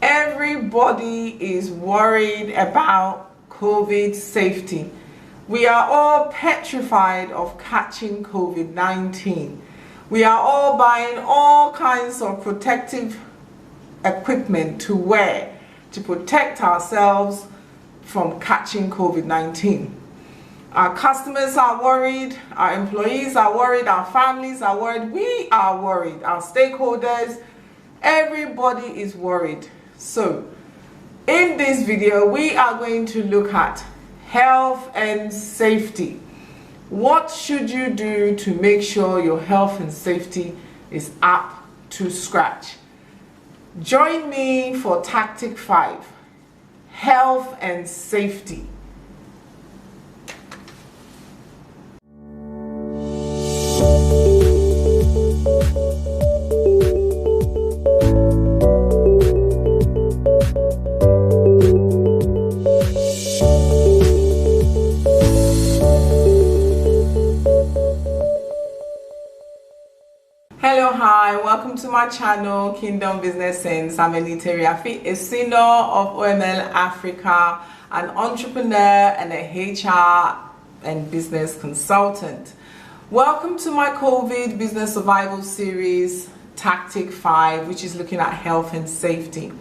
Everybody is worried about COVID safety. We are all petrified of catching COVID-19. We are all buying all kinds of protective equipment to wear to protect ourselves from catching COVID-19. Our customers are worried, our employees are worried, our families are worried, we are worried, our stakeholders, everybody is worried. So, in this video, we are going to look at health and safety. What should you do to make sure your health and safety is up to scratch? Join me for Tactic 5, Health and Safety. Hello, hi, welcome to my channel, Kingdom Business Sense. I'm Anita Wiafe, a senior of OML Africa, an entrepreneur and a HR and business consultant. Welcome to my COVID business survival series, Tactic 5, which is looking at health and safety.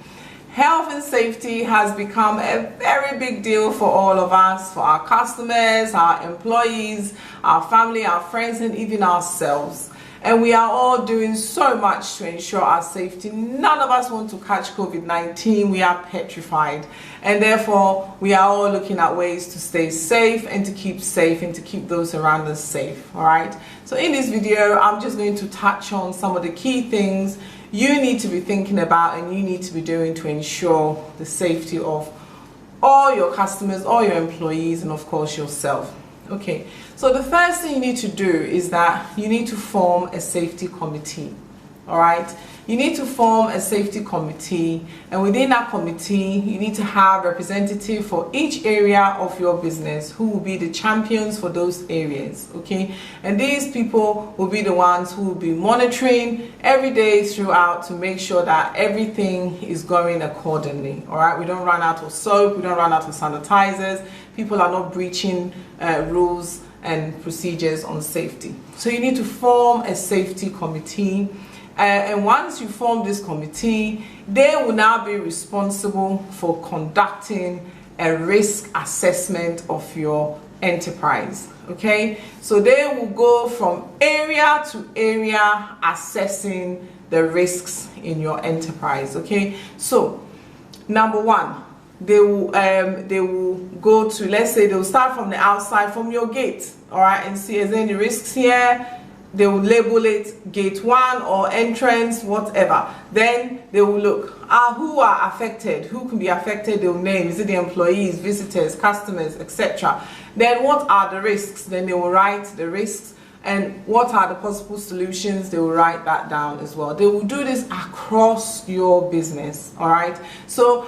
Health and safety has become a very big deal for all of us, for our customers, our employees, our family, our friends, and even ourselves. And we are all doing so much to ensure our safety. None of us want to catch COVID-19. We are petrified. And therefore, we are all looking at ways to stay safe and to keep those around us safe. All right. So in this video, I'm just going to touch on some of the key things you need to be thinking about and you need to be doing to ensure the safety of all your customers, all your employees, and of course yourself. Okay, so the first thing you need to do is that you need to form a safety committee. All right, you need to form a safety committee, and within that committee you need to have representative for each area of your business who will be the champions for those areas. Okay, and these people will be the ones who will be monitoring every day throughout to make sure that everything is going accordingly. All right, we don't run out of soap, we don't run out of sanitizers, people are not breaching rules and procedures on safety. So you need to form a safety committee. And once you form this committee, they will now be responsible for conducting a risk assessment of your enterprise. Okay, so they will go from area to area assessing the risks in your enterprise. Okay, so number one, they will go to, let's say they'll start from the outside, from your gate, all right, and see is there any risks here. They will label it gate 1 or entrance, whatever. Then they will look who are affected, who can be affected. They'll name, is it the employees, visitors, customers, etc. Then what are the risks? Then they will write the risks, and what are the possible solutions? They will write that down as well. They will do this across your business. All right, so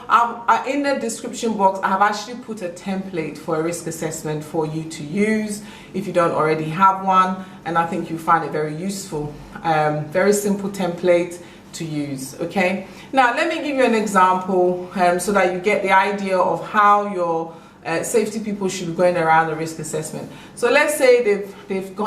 in the description box I have actually put a template for a risk assessment for you to use if you don't already have one, and I think you find it very useful. Very simple template to use. Okay, now let me give you an example so that you get the idea of how your safety people should be going around the risk assessment. So let's say they've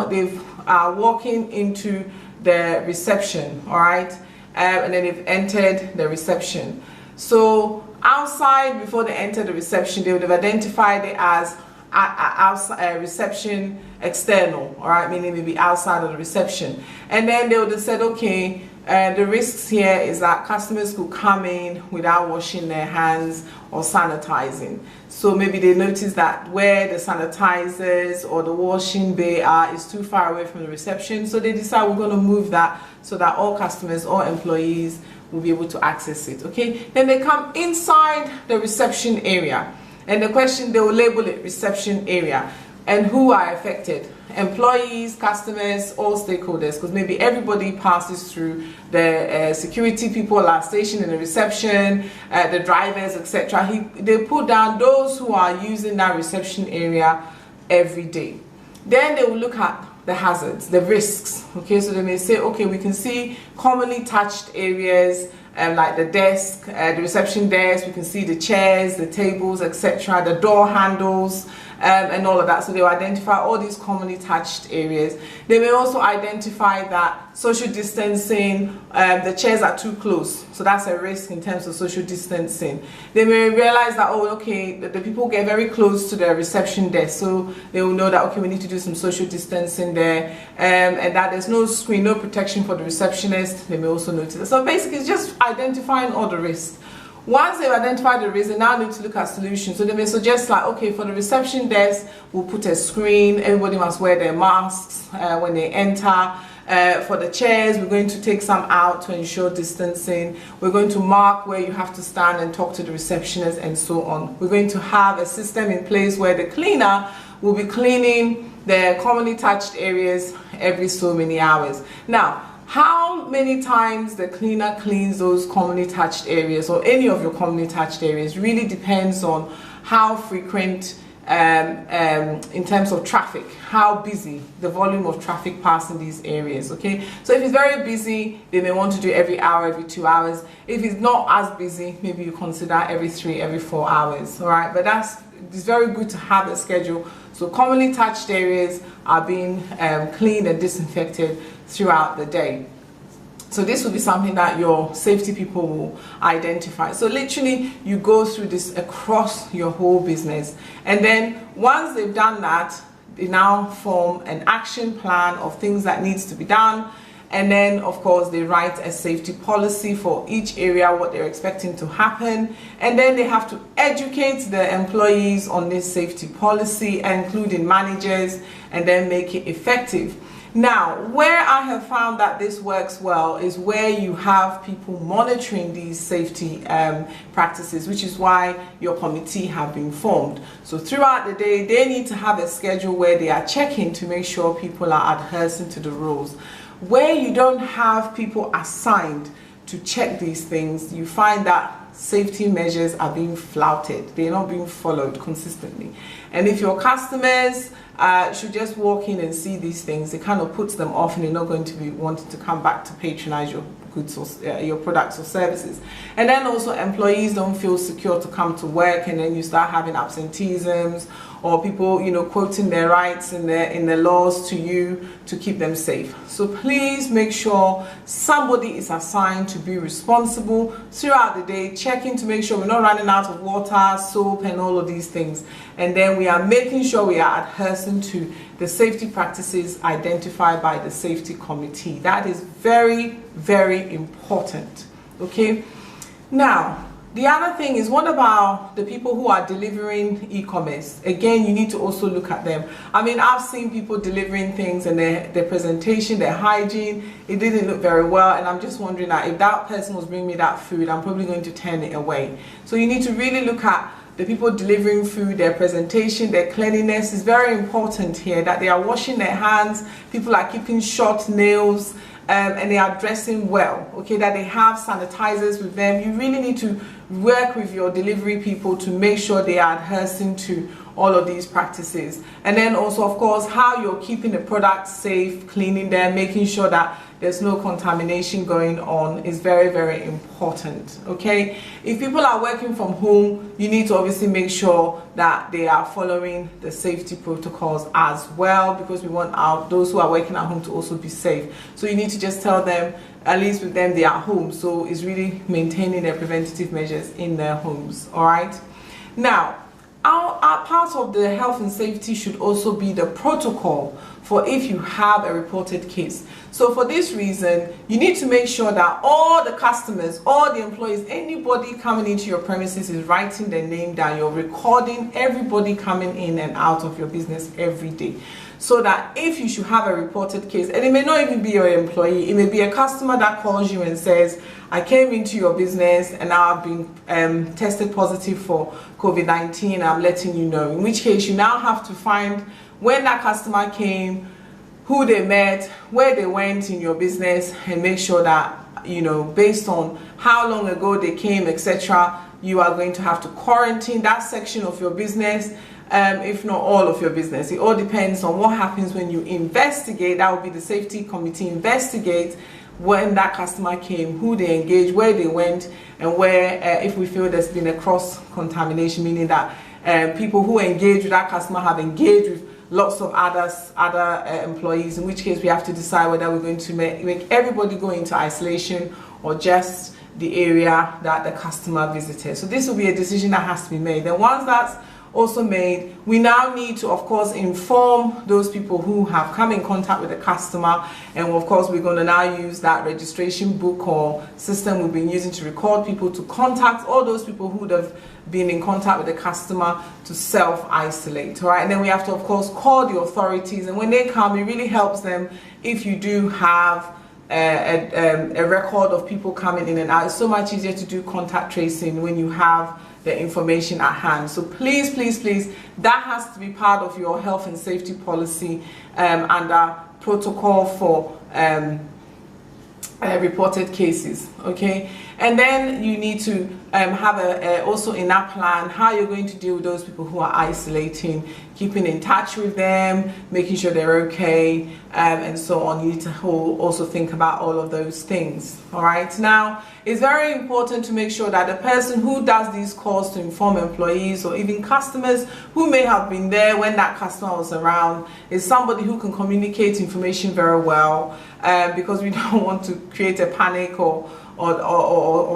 walking into the reception, all right, and then they've entered the reception. So outside, before they enter the reception, they would have identified it as outside reception external, all right, meaning maybe outside of the reception, and then they would have said, okay, the risks here is that customers could come in without washing their hands or sanitizing. So maybe they notice that where the sanitizers or the washing bay is too far away from the reception, so they decide we're going to move that so that all customers or employees will be able to access it. Okay, then they come inside the reception area, and the question, they will label it reception area, and who are affected: employees, customers, all stakeholders, because maybe everybody passes through. The security people are stationed in the reception, the drivers, etc. They put down those who are using that reception area every day. Then they will look at the hazards, the risks. Okay, so they may say, okay, we can see commonly touched areas like the desk, the reception desk. We can see the chairs, the tables, etc., the door handles, and all of that. So they will identify all these commonly touched areas. They may also identify that social distancing, the chairs are too close, so that's a risk in terms of social distancing. They may realize that, oh, okay, the people get very close to the reception desk, so they will know that, okay, we need to do some social distancing there, and that there's no screen, no protection for the receptionist. They may also notice that. So basically it's just identifying all the risks. Once they've identified the risk, they now need to look at solutions. So they may suggest, like, okay, for the reception desk, we'll put a screen. Everybody must wear their masks when they enter. For the chairs, we're going to take some out to ensure distancing. We're going to mark where you have to stand and talk to the receptionist and so on. We're going to have a system in place where the cleaner will be cleaning the commonly touched areas every so many hours. Now, how many times the cleaner cleans those commonly touched areas or any of your commonly touched areas really depends on how frequent, in terms of traffic, how busy the volume of traffic passing these areas. Okay, so if it's very busy, they may want to do every hour, every 2 hours. If it's not as busy, maybe you consider every 3, every 4 hours. All right, but it's very good to have a schedule. So commonly touched areas are being cleaned and disinfected throughout the day. So this will be something that your safety people will identify. So literally you go through this across your whole business, and then once they've done that, they now form an action plan of things that needs to be done. And then, of course, they write a safety policy for each area, what they're expecting to happen. And then they have to educate the employees on this safety policy, including managers, and then make it effective. Now, where I have found that this works well is where you have people monitoring these safety practices, which is why your committee have been formed. So throughout the day, they need to have a schedule where they are checking to make sure people are adhering to the rules. Where you don't have people assigned to check these things, you find that safety measures are being flouted. They're not being followed consistently. And if your customers should just walk in and see these things, it kind of puts them off, and they're not going to be wanting to come back to patronize your goods or your products or services. And then also employees don't feel secure to come to work, and then you start having absenteeisms or people, you know, quoting their rights in the laws to you to keep them safe. So please make sure somebody is assigned to be responsible throughout the day, checking to make sure we're not running out of water, soap, and all of these things. And then we are making sure we are adhering to the safety practices identified by the safety committee. That is very, very important. Okay. Now, the other thing is, what about the people who are delivering e-commerce? Again, you need to also look at them. I mean, I've seen people delivering things, and their presentation, their hygiene, it didn't look very well. And I'm just wondering that if that person was bringing me that food, I'm probably going to turn it away. So you need to really look at the people delivering food, their presentation, their cleanliness is very important here, that they are washing their hands, people are keeping short nails, and they are dressing well, okay, that they have sanitizers with them. You really need to work with your delivery people to make sure they are adhering to all of these practices. And then also, of course, how you're keeping the products safe, cleaning them, making sure that there's no contamination going on is very, very important. Okay, if people are working from home, you need to obviously make sure that they are following the safety protocols as well, because we want those who are working at home to also be safe. So you need to just tell them, at least with them, they are home, so it's really maintaining their preventative measures in their homes. All right, now our part of the health and safety should also be the protocol for if you have a reported case. So for this reason, you need to make sure that all the customers, all the employees, anybody coming into your premises is writing their name down. You're recording everybody coming in and out of your business every day, so that if you should have a reported case, and it may not even be your employee, it may be a customer that calls you and says, I came into your business and now I've been tested positive for COVID-19, I'm letting you know. In which case, you now have to find when that customer came, who they met, where they went in your business, and make sure that, you know, based on how long ago they came, etc., you are going to have to quarantine that section of your business, if not all of your business. It all depends on what happens when you investigate. That will be the safety committee investigate when that customer came, who they engaged, where they went, and where if we feel there's been a cross contamination, meaning that people who engage with that customer have engaged with lots of other employees, in which case we have to decide whether we're going to make everybody go into isolation or just the area that the customer visited. So this will be a decision that has to be made. And once that's also made, we now need to, of course, inform those people who have come in contact with the customer, and of course we're going to now use that registration book or system we've been using to record people to contact all those people who would have been in contact with the customer to self-isolate. All right, and then we have to, of course, call the authorities, and when they come, it really helps them if you do have a record of people coming in and out. It's so much easier to do contact tracing when you have the information at hand. So please, please, please, that has to be part of your health and safety policy under protocol for reported cases. Okay, and then you need to have also in that plan how you're going to deal with those people who are isolating, keeping in touch with them, making sure they're okay, and so on. You need to also think about all of those things. All right, now it's very important to make sure that the person who does these calls to inform employees or even customers who may have been there when that customer was around is somebody who can communicate information very well, because we don't want to create a panic or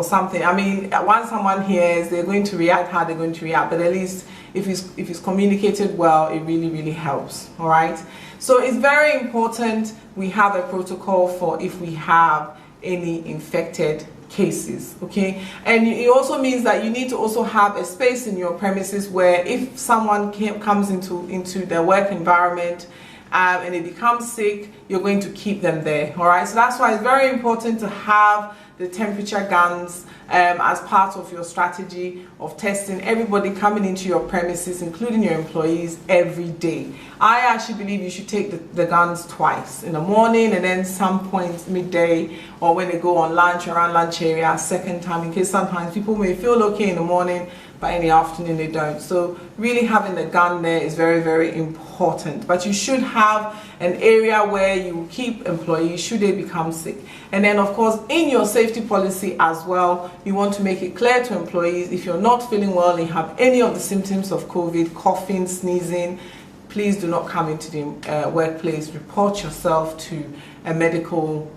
something. I mean, once someone hears, they're going to react how they're going to react, but at least if it's communicated well, it really helps. All right, so it's very important we have a protocol for if we have any infected cases. Okay, and it also means that you need to also have a space in your premises where if someone comes into the work environment and they become sick, you're going to keep them there. All right, so that's why it's very important to have the temperature guns as part of your strategy of testing everybody coming into your premises, including your employees, every day. I actually believe you should take the guns twice, in the morning and then some point midday, or when they go on lunch, around lunch area, second time, in case sometimes people may feel okay in the morning but in the afternoon they don't. So really having the gun there is very important. But you should have an area where you keep employees should they become sick. And then of course in your safety policy as well, you want to make it clear to employees if you're not feeling well and you have any of the symptoms of COVID, coughing, sneezing, please do not come into the workplace. Report yourself to a medical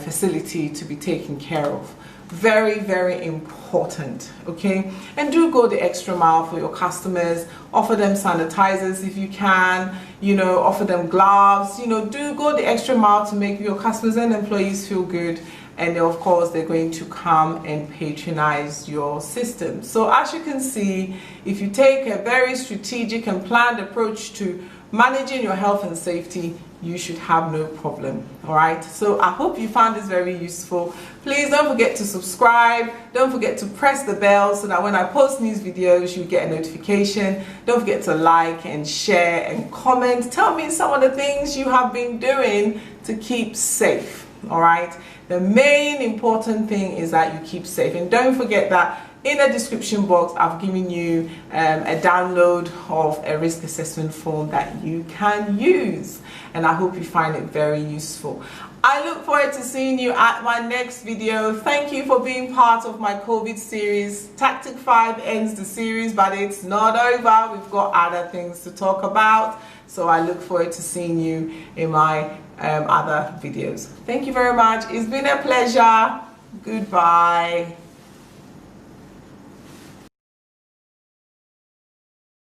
facility to be taken care of. Very important. Okay, and do go the extra mile for your customers. Offer them sanitizers if you can, offer them gloves, do go the extra mile to make your customers and employees feel good. And of course they're going to come and patronize your system. So as you can see, if you take a very strategic and planned approach to managing your health and safety, you should have no problem. All right, so I hope you found this very useful. Please don't forget to subscribe, don't forget to press the bell so that when I post these videos you get a notification. Don't forget to like and share and comment. Tell me some of the things you have been doing to keep safe. All right, the main important thing is that you keep safe, and don't forget that in the description box I've given you a download of a risk assessment form that you can use, and I hope you find it very useful. I look forward to seeing you at my next video. Thank you for being part of my COVID series. Tactic 5 ends the series, but it's not over. We've got other things to talk about, so I look forward to seeing you in my other videos. Thank you very much. It's been a pleasure. Goodbye.